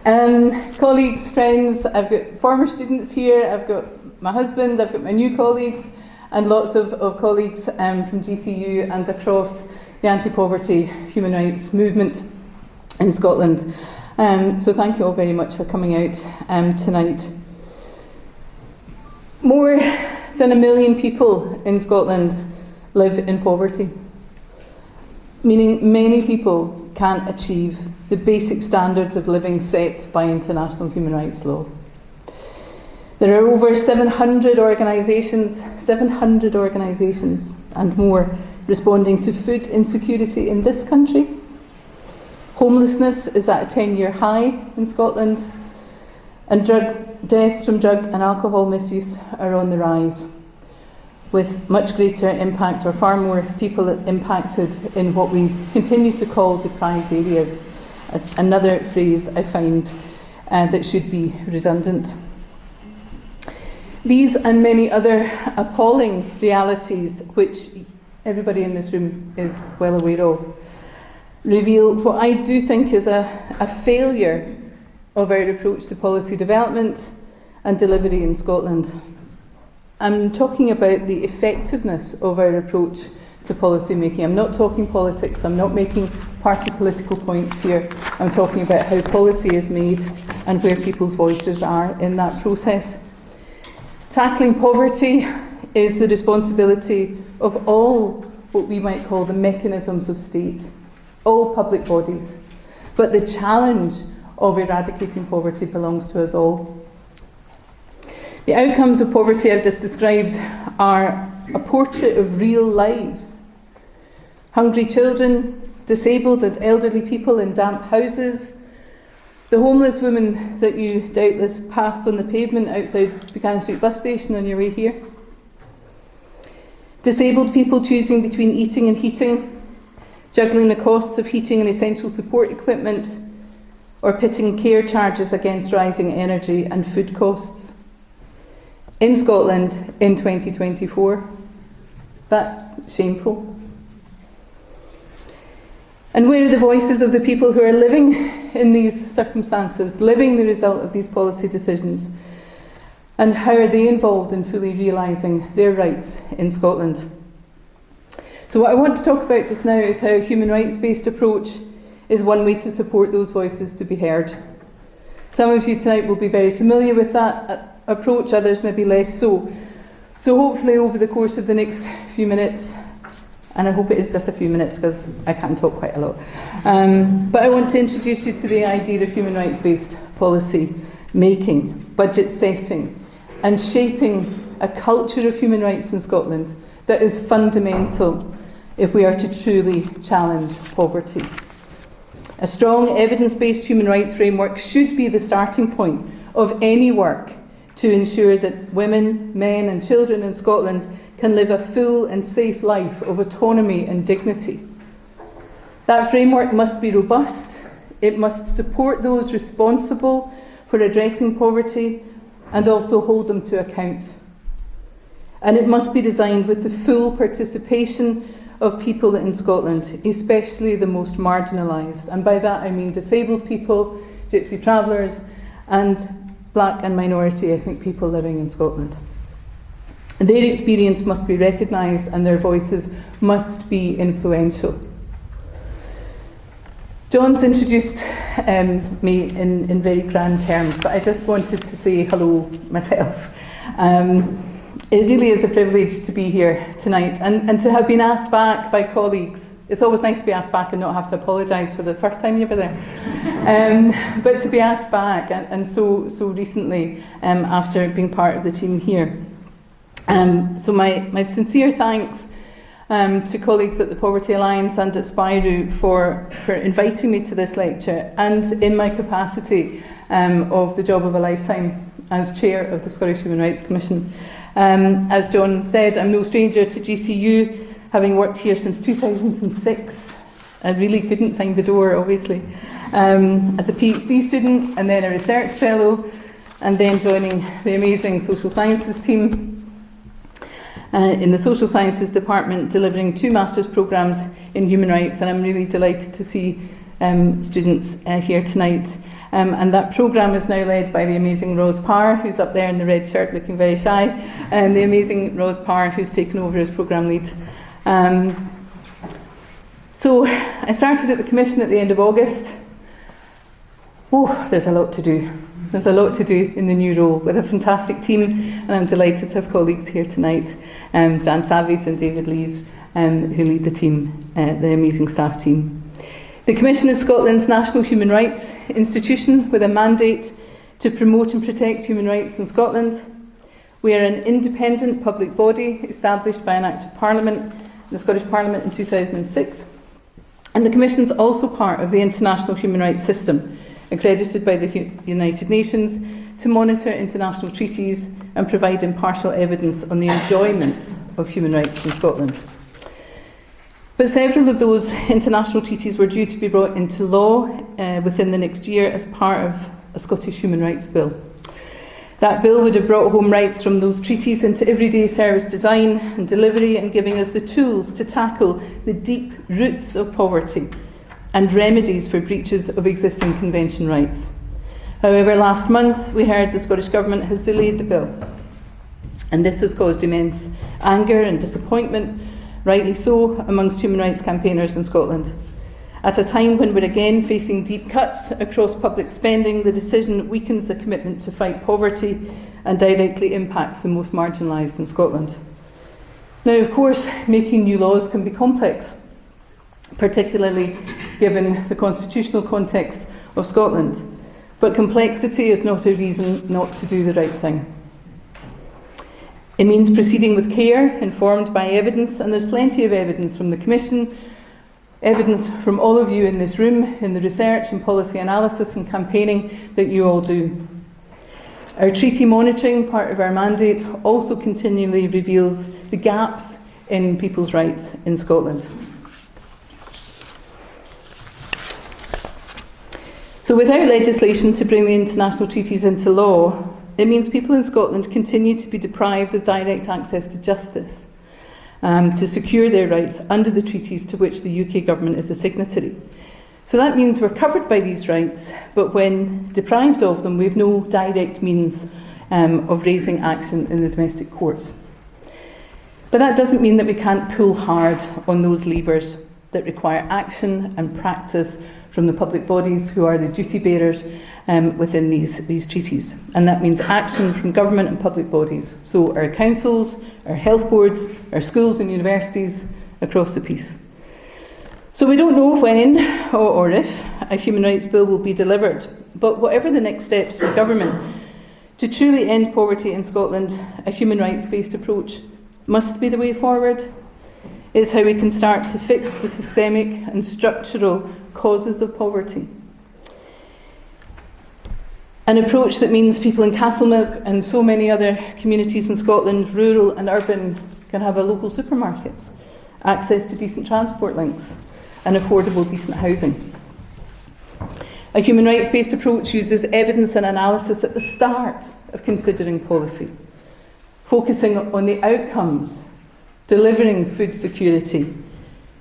Colleagues, friends, I've got former students here, I've got my husband, I've got my new colleagues, and lots of colleagues from GCU and across the anti-poverty human rights movement in Scotland. So thank you all very much for coming out tonight. More than 1 million people in Scotland live in poverty, meaning many people can't achieve the basic standards of living set by international human rights law. There are over 700 organisations and more responding to food insecurity in this country. Homelessness is at a 10-year high in Scotland, and deaths from drug and alcohol misuse are on the rise, with much greater impact, or far more people impacted in what we continue to call deprived areas. Another phrase I find that should be redundant. These and many other appalling realities, which everybody in this room is well aware of, reveal what I do think is a failure of our approach to policy development and delivery in Scotland. I'm talking about the effectiveness of our approach to policy making. I'm not talking politics, I'm not making party political points here. I'm talking about how policy is made and where people's voices are in that process. Tackling poverty is the responsibility of all what we might call the mechanisms of state, all public bodies. But the challenge of eradicating poverty belongs to us all. The outcomes of poverty I've just described are a portrait of real lives. Hungry children, disabled and elderly people in damp houses, the homeless woman that you doubtless passed on the pavement outside Buchanan Street bus station on your way here. Disabled people choosing between eating and heating, juggling the costs of heating and essential support equipment, or pitting care charges against rising energy and food costs. In Scotland in 2024. That's shameful. And where are the voices of the people who are living in these circumstances, living the result of these policy decisions? And how are they involved in fully realising their rights in Scotland? So what I want to talk about just now is how a human rights-based approach is one way to support those voices to be heard. Some of you tonight will be very familiar with that approach, others maybe less so. So hopefully over the course of the next few minutes, and I hope it is just a few minutes because I can talk quite a lot, but I want to introduce you to the idea of human rights-based policy making, budget setting, and shaping a culture of human rights in Scotland that is fundamental if we are to truly challenge poverty. A strong evidence-based human rights framework should be the starting point of any work to ensure that women, men and children in Scotland can live a full and safe life of autonomy and dignity. That framework must be robust, it must support those responsible for addressing poverty and also hold them to account. And it must be designed with the full participation of people in Scotland, especially the most marginalised. And by that I mean disabled people, gypsy travellers and black and minority ethnic people living in Scotland. Their experience must be recognised and their voices must be influential. John's introduced me in very grand terms, but I just wanted to say hello myself. It really is a privilege to be here tonight and to have been asked back by colleagues. It's always nice to be asked back and not have to apologise for the first time you were there. But to be asked back, and so recently, after being part of the team here. So my sincere thanks to colleagues at the Poverty Alliance and at Spyro for inviting me to this lecture, and in my capacity of the job of a lifetime as Chair of the Scottish Human Rights Commission. As John said, I'm no stranger to GCU, having worked here since 2006. I really couldn't find the door, obviously, as a PhD student and then a research fellow, and then joining the amazing social sciences team in the social sciences department, delivering 2 master's programmes in human rights, and I'm really delighted to see students here tonight. And that programme is now led by the amazing Rose Parr, who's up there in the red shirt looking very shy, and the amazing Rose Parr, who's taken over as programme lead. So I started at the Commission at the end of August. Oh, there's a lot to do. There's a lot to do in the new role with a fantastic team, and I'm delighted to have colleagues here tonight, Jan Savage and David Lees, who lead the team, the amazing staff team. The Commission is Scotland's national human rights institution with a mandate to promote and protect human rights in Scotland. We are an independent public body established by an Act of Parliament, the Scottish Parliament in 2006. And the Commission is also part of the international human rights system, accredited by the United Nations to monitor international treaties and provide impartial evidence on the enjoyment of human rights in Scotland. But several of those international treaties were due to be brought into law within the next year as part of a Scottish Human Rights Bill. That bill would have brought home rights from those treaties into everyday service design and delivery, and giving us the tools to tackle the deep roots of poverty and remedies for breaches of existing convention rights. However, last month we heard the Scottish Government has delayed the bill, and this has caused immense anger and disappointment, rightly so, amongst human rights campaigners in Scotland. At a time when we're again facing deep cuts across public spending, the decision weakens the commitment to fight poverty and directly impacts the most marginalised in Scotland. Now, of course, making new laws can be complex, particularly given the constitutional context of Scotland. But complexity is not a reason not to do the right thing. It means proceeding with care, informed by evidence, and there's plenty of evidence from the Commission, evidence from all of you in this room, in the research and policy analysis and campaigning that you all do. Our treaty monitoring, part of our mandate, also continually reveals the gaps in people's rights in Scotland. So without legislation to bring the international treaties into law, it means people in Scotland continue to be deprived of direct access to justice, to secure their rights under the treaties to which the UK government is a signatory. So that means we're covered by these rights, but when deprived of them, we have no direct means of raising action in the domestic courts. But that doesn't mean that we can't pull hard on those levers that require action and practice from the public bodies who are the duty bearers within these treaties. And that means action from government and public bodies. So our councils, our health boards, our schools and universities across the piece. So we don't know when or if a human rights bill will be delivered, but whatever the next steps for government, to truly end poverty in Scotland, a human rights-based approach must be the way forward. It's how we can start to fix the systemic and structural causes of poverty. An approach that means people in Castlemilk and so many other communities in Scotland, rural and urban, can have a local supermarket, access to decent transport links, and affordable decent housing. A human rights-based approach uses evidence and analysis at the start of considering policy, focusing on the outcomes, delivering food security,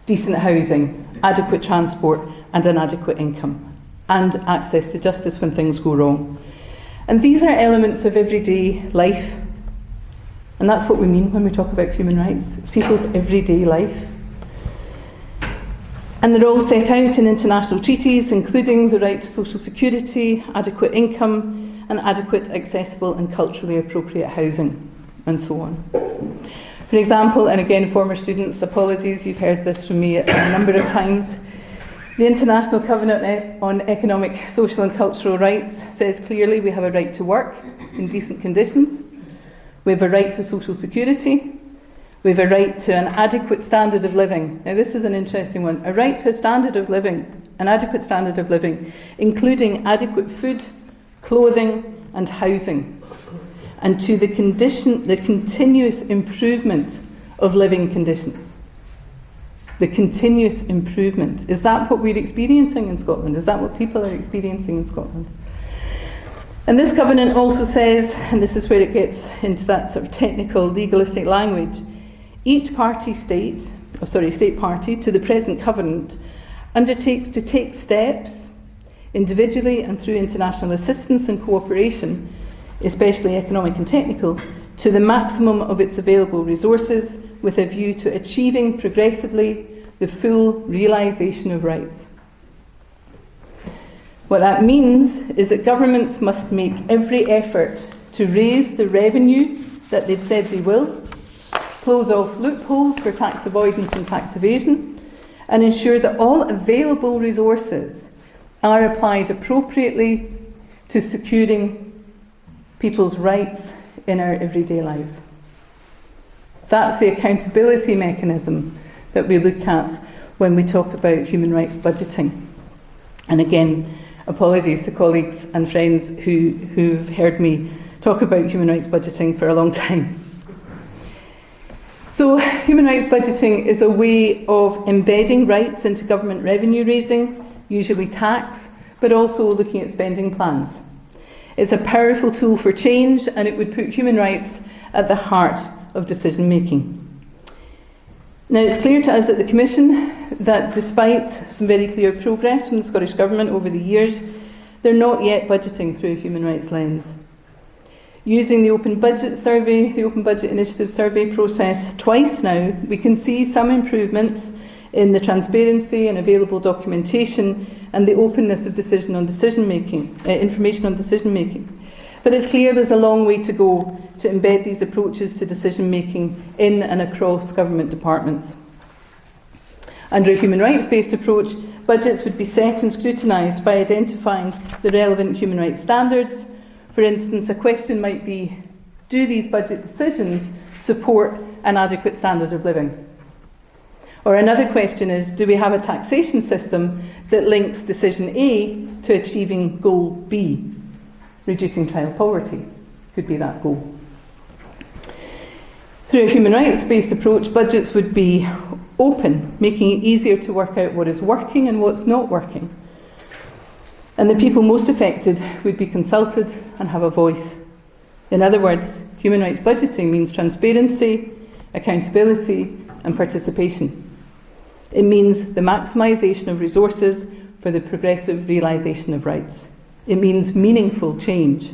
decent housing, adequate transport and an adequate income, and access to justice when things go wrong. And these are elements of everyday life, and that's what we mean when we talk about human rights. It's people's everyday life. And they're all set out in international treaties, including the right to social security, adequate income, and adequate, accessible and culturally appropriate housing, and so on. For example, and again, former students, apologies, you've heard this from me a number of times, the International Covenant on Economic, Social and Cultural Rights says clearly we have a right to work in decent conditions, we have a right to social security, we have a right to an adequate standard of living. Now this is an interesting one. A right to a standard of living, an adequate standard of living, including adequate food, clothing and housing, and to the continuous improvement of living conditions. The continuous improvement. Is that what we're experiencing in Scotland? Is that what people are experiencing in Scotland? And this covenant also says, and this is where it gets into that sort of technical legalistic language, each state party to the present covenant undertakes to take steps individually and through international assistance and cooperation, especially economic and technical, to the maximum of its available resources with a view to achieving progressively the full realisation of rights. What that means is that governments must make every effort to raise the revenue that they've said they will, close off loopholes for tax avoidance and tax evasion, and ensure that all available resources are applied appropriately to securing people's rights in our everyday lives. That's the accountability mechanism that we look at when we talk about human rights budgeting. And again, apologies to colleagues and friends who've heard me talk about human rights budgeting for a long time. So, human rights budgeting is a way of embedding rights into government revenue raising, usually tax, but also looking at spending plans. It's a powerful tool for change, and it would put human rights at the heart of decision making. Now, it's clear to us at the Commission that despite some very clear progress from the Scottish Government over the years, they're not yet budgeting through a human rights lens. Using the Open Budget Survey, the Open Budget Initiative survey process twice now, we can see some improvements in the transparency and available documentation and the openness of information on decision making. But it's clear there's a long way to go to embed these approaches to decision making in and across government departments. Under a human rights-based approach, budgets would be set and scrutinised by identifying the relevant human rights standards. For instance, a question might be, do these budget decisions support an adequate standard of living? Or another question is, do we have a taxation system that links decision A to achieving goal B? Reducing child poverty could be that goal. Through a human rights-based approach, budgets would be open, making it easier to work out what is working and what's not working. And the people most affected would be consulted and have a voice. In other words, human rights budgeting means transparency, accountability and participation. It means the maximisation of resources for the progressive realisation of rights. It means meaningful change.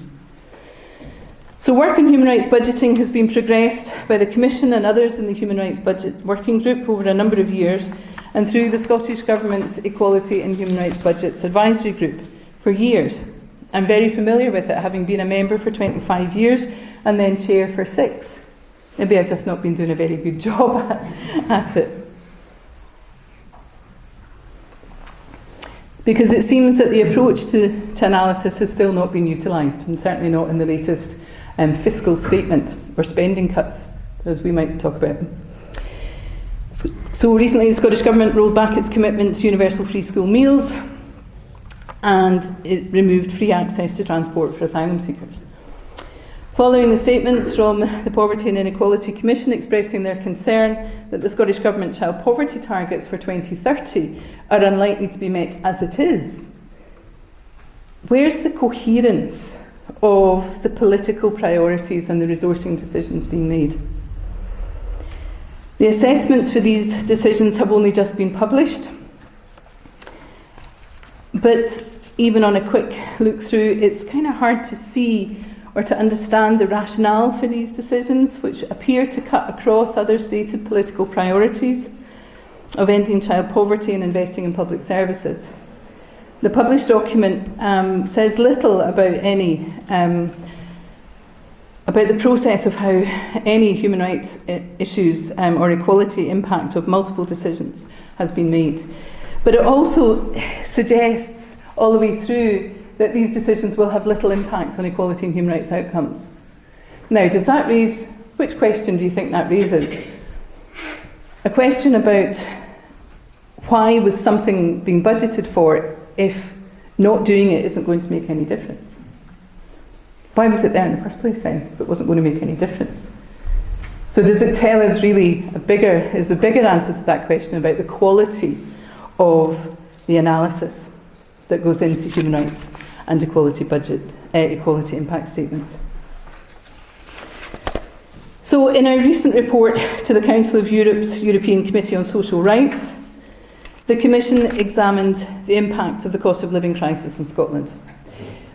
So work on human rights budgeting has been progressed by the Commission and others in the Human Rights Budget Working Group over a number of years, and through the Scottish Government's Equality and Human Rights Budgets Advisory Group for years. I'm very familiar with it, having been a member for 25 years and then chair for 6. Maybe I've just not been doing a very good job at it. Because it seems that the approach to analysis has still not been utilised, and certainly not in the latest fiscal statement or spending cuts, as we might talk about. So recently the Scottish Government rolled back its commitment to universal free school meals, and it removed free access to transport for asylum seekers. Following the statements from the Poverty and Inequality Commission expressing their concern that the Scottish Government child poverty targets for 2030 are unlikely to be met as it is, where's the coherence of the political priorities and the resourcing decisions being made? The assessments for these decisions have only just been published, but even on a quick look through, it's kind of hard to see or to understand the rationale for these decisions, which appear to cut across other stated political priorities of ending child poverty and investing in public services. The published document says little about about the process of how any human rights issues or equality impact of multiple decisions has been made. But it also suggests all the way through that these decisions will have little impact on equality and human rights outcomes. Now, does that raise, which question do you think that raises? A question about why was something being budgeted for if not doing it isn't going to make any difference? Why was it there in the first place then if it wasn't going to make any difference? So does it tell us really is a bigger answer to that question about the quality of the analysis that goes into human rights and equality impact statements? So in our recent report to the Council of Europe's European Committee on Social Rights, The Commission examined the impact of the cost of living crisis in Scotland.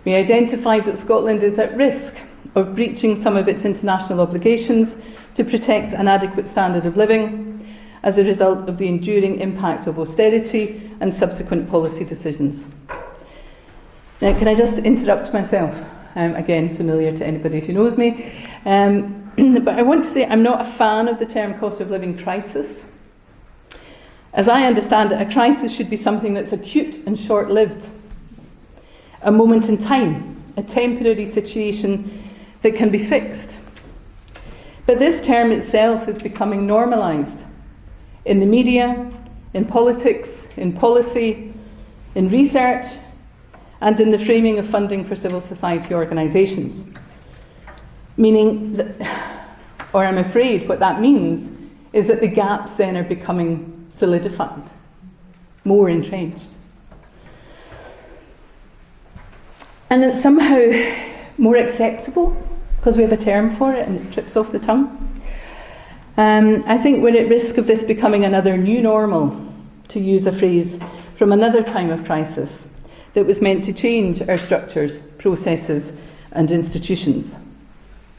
We identified that Scotland is at risk of breaching some of its international obligations to protect an adequate standard of living as a result of the enduring impact of austerity and subsequent policy decisions. Now, can I just interrupt myself? Again, familiar to anybody who knows me. But I want to say I'm not a fan of the term cost of living crisis. As I understand it, a crisis should be something that's acute and short-lived. A moment in time, a temporary situation that can be fixed. But this term itself is becoming normalised in the media, in politics, in policy, in research, and in the framing of funding for civil society organisations. Meaning that, or I'm afraid what that means, is that the gaps then are becoming solidified, more entrenched. And it's somehow more acceptable because we have a term for it and it trips off the tongue. I think we're at risk of this becoming another new normal, to use a phrase from another time of crisis that was meant to change our structures, processes and institutions.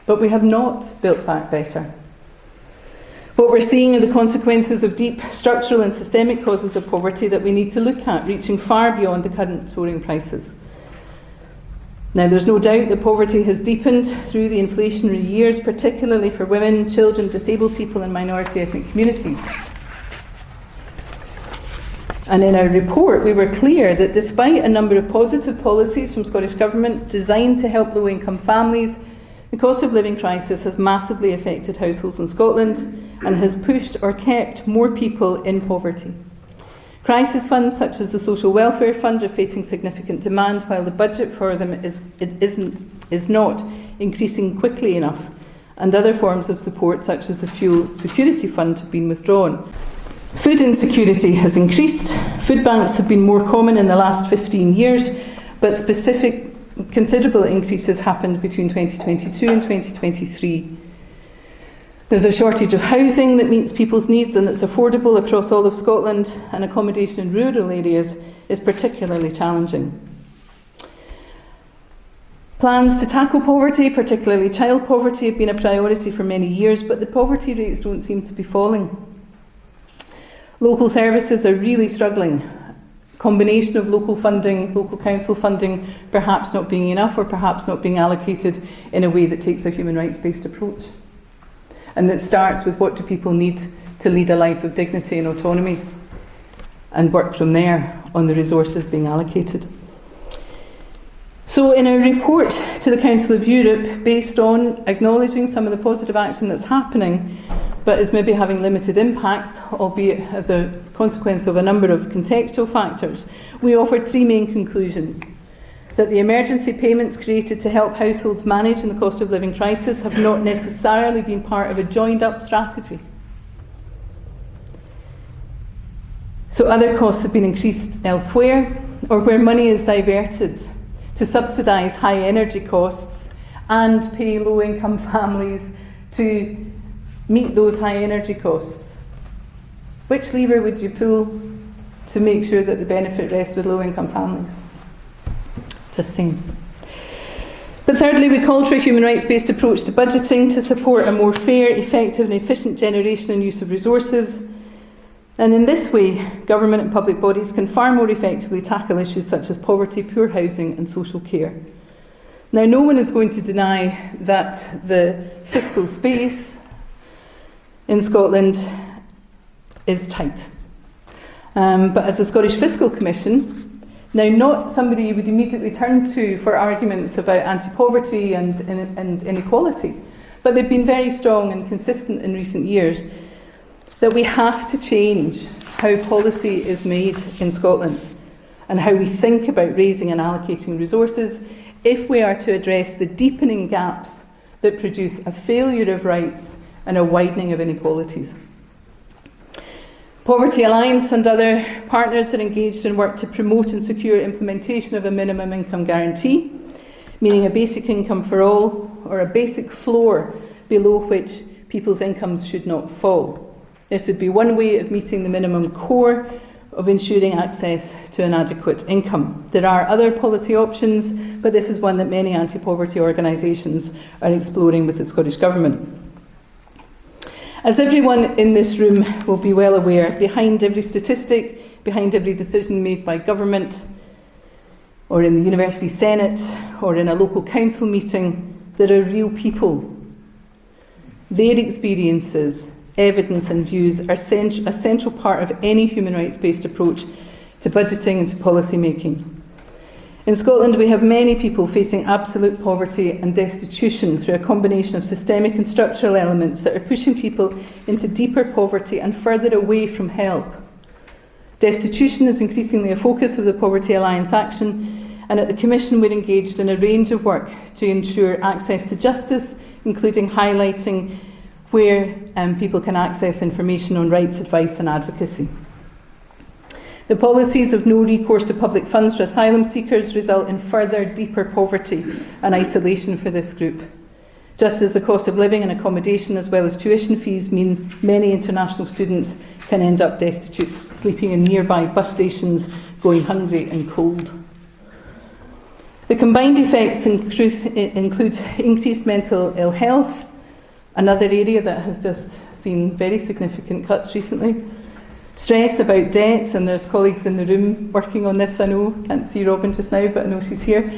But we have not built back better. What we're seeing are the consequences of deep structural and systemic causes of poverty that we need to look at, reaching far beyond the current soaring prices. Now, there's no doubt that poverty has deepened through the inflationary years, particularly for women, children, disabled people and minority ethnic communities. And in our report, we were clear that despite a number of positive policies from Scottish Government designed to help low-income families, the cost of living crisis has massively affected households in Scotland and has pushed or kept more people in poverty. Crisis funds such as the Social Welfare Fund are facing significant demand, while the budget for them is not increasing quickly enough, and other forms of support such as the Fuel Security Fund have been withdrawn. Food insecurity has increased. Food banks have been more common in the last 15 years, but specific considerable increases happened between 2022 and 2023. There's a shortage of housing that meets people's needs and that's affordable across all of Scotland, and accommodation in rural areas is particularly challenging. Plans to tackle poverty, particularly child poverty, have been a priority for many years, but the poverty rates don't seem to be falling. Local services are really struggling. Combination of local funding, local council funding, perhaps not being enough or perhaps not being allocated in a way that takes a human rights-based approach. And that starts with what do people need to lead a life of dignity and autonomy, and work from there on the resources being allocated. So in our report to the Council of Europe, based on acknowledging some of the positive action that's happening, but is maybe having limited impact, albeit as a consequence of a number of contextual factors, we offered three main conclusions. That the emergency payments created to help households manage in the cost of living crisis have not necessarily been part of a joined-up strategy. So other costs have been increased elsewhere, or where money is diverted to subsidise high energy costs and pay low-income families to meet those high energy costs. Which lever would you pull to make sure that the benefit rests with low-income families? Just saying. But thirdly, we called for a human rights-based approach to budgeting to support a more fair, effective and efficient generation and use of resources. And in this way, government and public bodies can far more effectively tackle issues such as poverty, poor housing and social care. Now, no one is going to deny that the fiscal space in Scotland is tight. But as the Scottish Fiscal Commission, now not somebody you would immediately turn to for arguments about anti-poverty and inequality, but they've been very strong and consistent in recent years, that we have to change how policy is made in Scotland and how we think about raising and allocating resources if we are to address the deepening gaps that produce a failure of rights and a widening of inequalities. Poverty Alliance and other partners are engaged in work to promote and secure implementation of a minimum income guarantee, meaning a basic income for all, or a basic floor below which people's incomes should not fall. This would be one way of meeting the minimum core of ensuring access to an adequate income. There are other policy options, but this is one that many anti-poverty organisations are exploring with the Scottish Government. As everyone in this room will be well aware, behind every statistic, behind every decision made by government, or in the University Senate, or in a local council meeting, there are real people. Their experiences, evidence and views are a central part of any human rights-based approach to budgeting and to policy making. In Scotland, we have many people facing absolute poverty and destitution through a combination of systemic and structural elements that are pushing people into deeper poverty and further away from help. Destitution is increasingly a focus of the Poverty Alliance action, and at the Commission we're engaged in a range of work to ensure access to justice, including highlighting where people can access information on rights, advice and advocacy. The policies of no recourse to public funds for asylum seekers result in further deeper poverty and isolation for this group. Just as the cost of living and accommodation as well as tuition fees mean many international students can end up destitute, sleeping in nearby bus stations, going hungry and cold. The combined effects include increased mental ill health, another area that has just seen very significant cuts recently, stress about debts, and there's colleagues in the room working on this, I know. Can't see Robin just now, but I know she's here.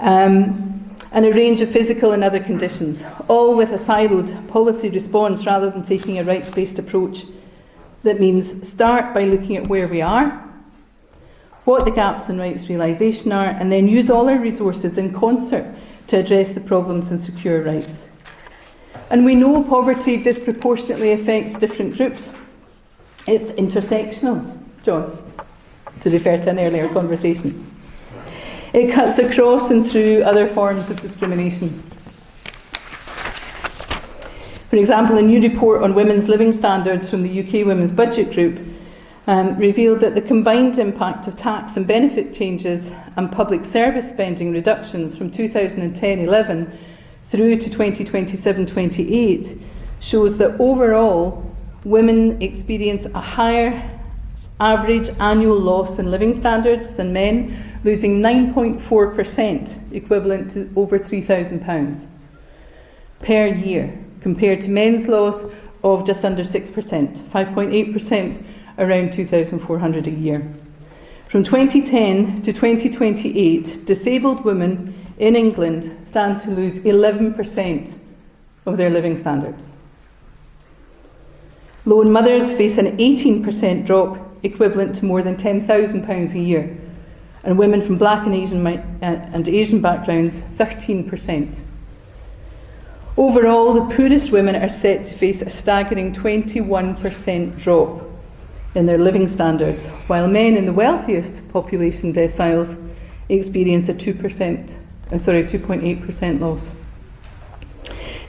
And a range of physical and other conditions, all with a siloed policy response rather than taking a rights-based approach. That means start by looking at where we are, what the gaps in rights realisation are, and then use all our resources in concert to address the problems and secure rights. And we know poverty disproportionately affects different groups. It's intersectional, John, to refer to an earlier conversation. It cuts across and through other forms of discrimination. For example, a new report on women's living standards from the UK Women's Budget Group revealed that the combined impact of tax and benefit changes and public service spending reductions from 2010-11 through to 2027-28 shows that overall women experience a higher average annual loss in living standards than men, losing 9.4%, equivalent to over £3,000 per year, compared to men's loss of just under 6%, 5.8%, around £2,400 a year. From 2010 to 2028, disabled women in England stand to lose 11% of their living standards. Lone mothers face an 18% drop, equivalent to more than £10,000 a year, and women from Black and Asian backgrounds, 13%. Overall, the poorest women are set to face a staggering 21% drop in their living standards, while men in the wealthiest population deciles experience a 2.8% loss.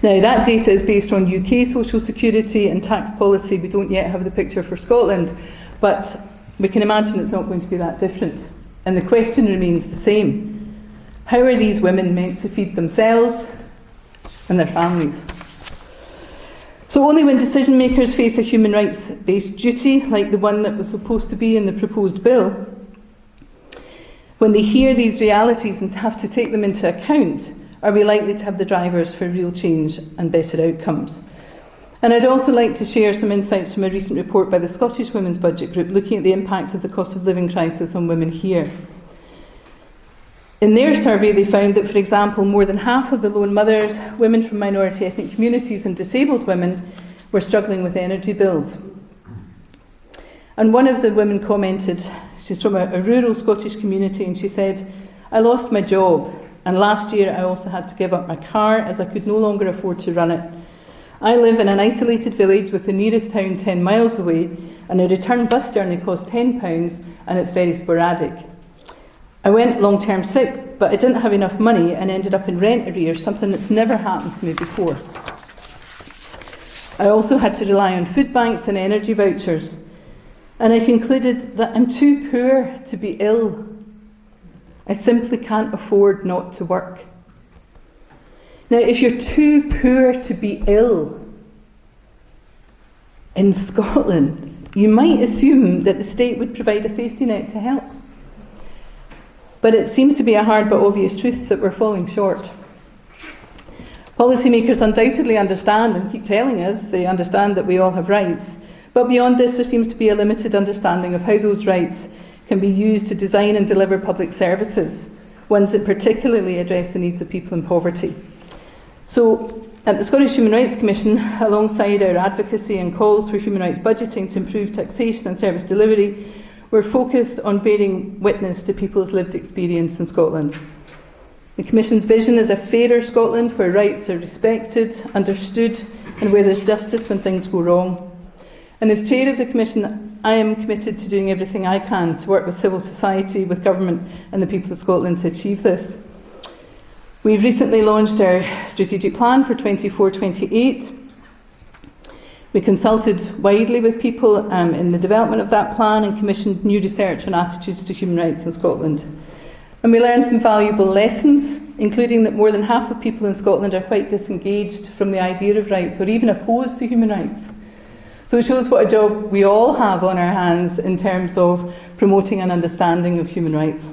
Now, that data is based on UK social security and tax policy. We don't yet have the picture for Scotland, but we can imagine it's not going to be that different. And the question remains the same. How are these women meant to feed themselves and their families? So only when decision makers face a human rights-based duty, like the one that was supposed to be in the proposed bill, when they hear these realities and have to take them into account, are we likely to have the drivers for real change and better outcomes. And I'd also like to share some insights from a recent report by the Scottish Women's Budget Group looking at the impact of the cost of living crisis on women here. In their survey, they found that, for example, more than half of the lone mothers, women from minority ethnic communities and disabled women were struggling with energy bills. And one of the women commented, she's from a rural Scottish community, and she said, "I lost my job, and last year I also had to give up my car as I could no longer afford to run it. I live in an isolated village with the nearest town 10 miles away, and a return bus journey costs £10 and it's very sporadic. I went long-term sick, but I didn't have enough money and ended up in rent arrears, something that's never happened to me before. I also had to rely on food banks and energy vouchers, and I concluded that I'm too poor to be ill. I simply can't afford not to work." Now, if you're too poor to be ill in Scotland, you might assume that the state would provide a safety net to help. But it seems to be a hard but obvious truth that we're falling short. Policymakers undoubtedly understand and keep telling us they understand that we all have rights. But beyond this, there seems to be a limited understanding of how those rights can be used to design and deliver public services, ones that particularly address the needs of people in poverty. So, at the Scottish Human Rights Commission, alongside our advocacy and calls for human rights budgeting to improve taxation and service delivery, we're focused on bearing witness to people's lived experience in Scotland. The Commission's vision is a fairer Scotland where rights are respected, understood, and where there's justice when things go wrong. And as Chair of the Commission, I am committed to doing everything I can to work with civil society, with government and the people of Scotland to achieve this. We've recently launched our strategic plan for 24-28. We consulted widely with people in the development of that plan and commissioned new research on attitudes to human rights in Scotland. And we learned some valuable lessons, including that more than half of people in Scotland are quite disengaged from the idea of rights or even opposed to human rights. So it shows what a job we all have on our hands in terms of promoting an understanding of human rights.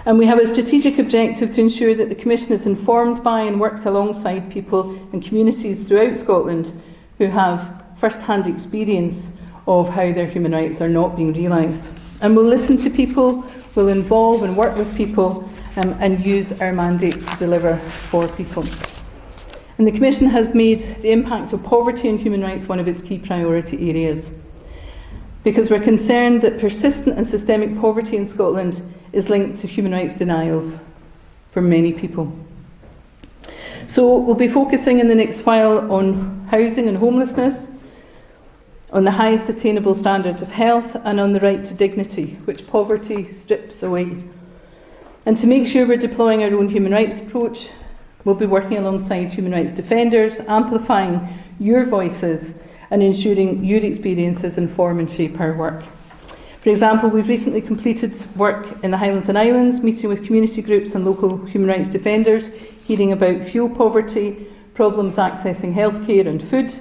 And we have a strategic objective to ensure that the Commission is informed by and works alongside people and communities throughout Scotland who have first-hand experience of how their human rights are not being realised. And we'll listen to people, we'll involve and work with people and use our mandate to deliver for people. And the Commission has made the impact of poverty and human rights one of its key priority areas, because we're concerned that persistent and systemic poverty in Scotland is linked to human rights denials for many people. So we'll be focusing in the next while on housing and homelessness, on the highest attainable standards of health, and on the right to dignity, which poverty strips away. And to make sure we're deploying our own human rights approach, we'll be working alongside human rights defenders, amplifying your voices and ensuring your experiences inform and shape our work. For example, we've recently completed work in the Highlands and Islands, meeting with community groups and local human rights defenders, hearing about fuel poverty, problems accessing healthcare and food,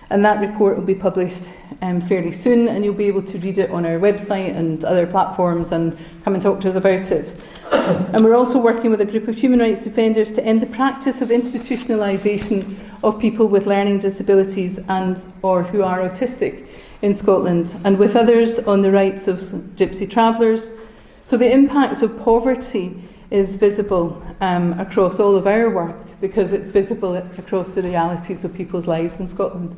and that report will be published fairly soon, and you'll be able to read it on our website and other platforms and come and talk to us about it. And we're also working with a group of human rights defenders to end the practice of institutionalisation of people with learning disabilities and or who are autistic in Scotland, and with others on the rights of gypsy travellers. So the impact of poverty is visible across all of our work, because it's visible across the realities of people's lives in Scotland.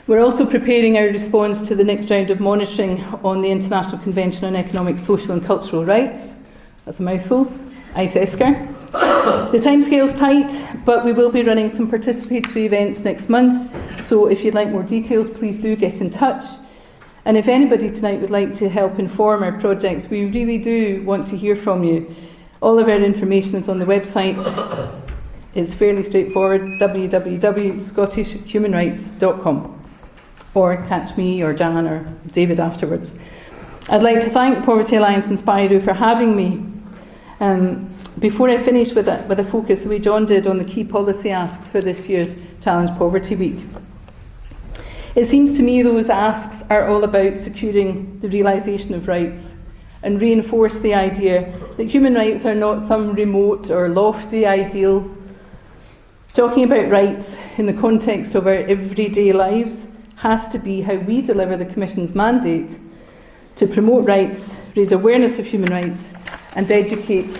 We're also preparing our response to the next round of monitoring on the International Convention on Economic, Social and Cultural Rights. That's a mouthful. ICESCR. The timescale's tight, but we will be running some participatory events next month, so if you'd like more details, please do get in touch. And if anybody tonight would like to help inform our projects, we really do want to hear from you. All of our information is on the website. It's fairly straightforward, www.scottishhumanrights.com. Or catch me or Jan or David afterwards. I'd like to thank Poverty Alliance and Spiro for having me. Before I finish with a focus the way John did on the key policy asks for this year's Challenge Poverty Week. It seems to me those asks are all about securing the realisation of rights and reinforce the idea that human rights are not some remote or lofty ideal. Talking about rights in the context of our everyday lives has to be how we deliver the Commission's mandate to promote rights, raise awareness of human rights and educate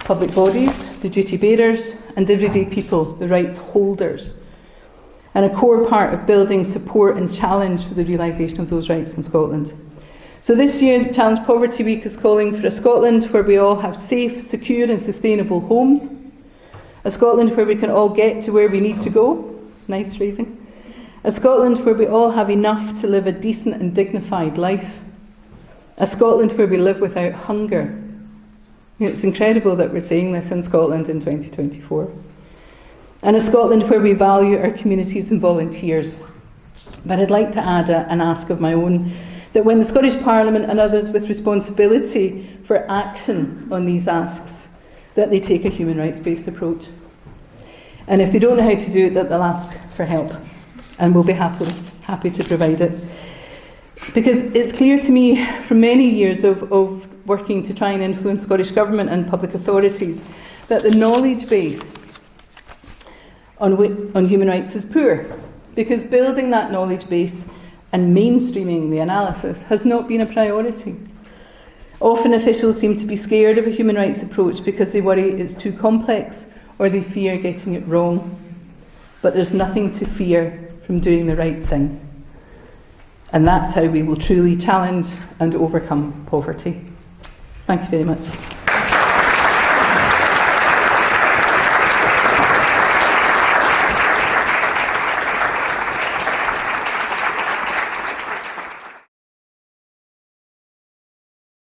public bodies, the duty bearers and everyday people, the rights holders. And a core part of building support and challenge for the realisation of those rights in Scotland. So this year, Challenge Poverty Week is calling for a Scotland where we all have safe, secure and sustainable homes. A Scotland where we can all get to where we need to go. Nice phrasing. A Scotland where we all have enough to live a decent and dignified life. A Scotland where we live without hunger. It's incredible that we're saying this in Scotland in 2024. And a Scotland where we value our communities and volunteers. But I'd like to add an ask of my own, that when the Scottish Parliament and others with responsibility for action on these asks, that they take a human rights-based approach. And if they don't know how to do it, that they'll ask for help. And we'll be happy happy to provide it. Because it's clear to me from many years of working to try and influence Scottish Government and public authorities that the knowledge base on human rights is poor, because building that knowledge base and mainstreaming the analysis has not been a priority. Often officials seem to be scared of a human rights approach because they worry it's too complex or they fear getting it wrong. But there's nothing to fear from doing the right thing. And that's how we will truly challenge and overcome poverty. Thank you very much.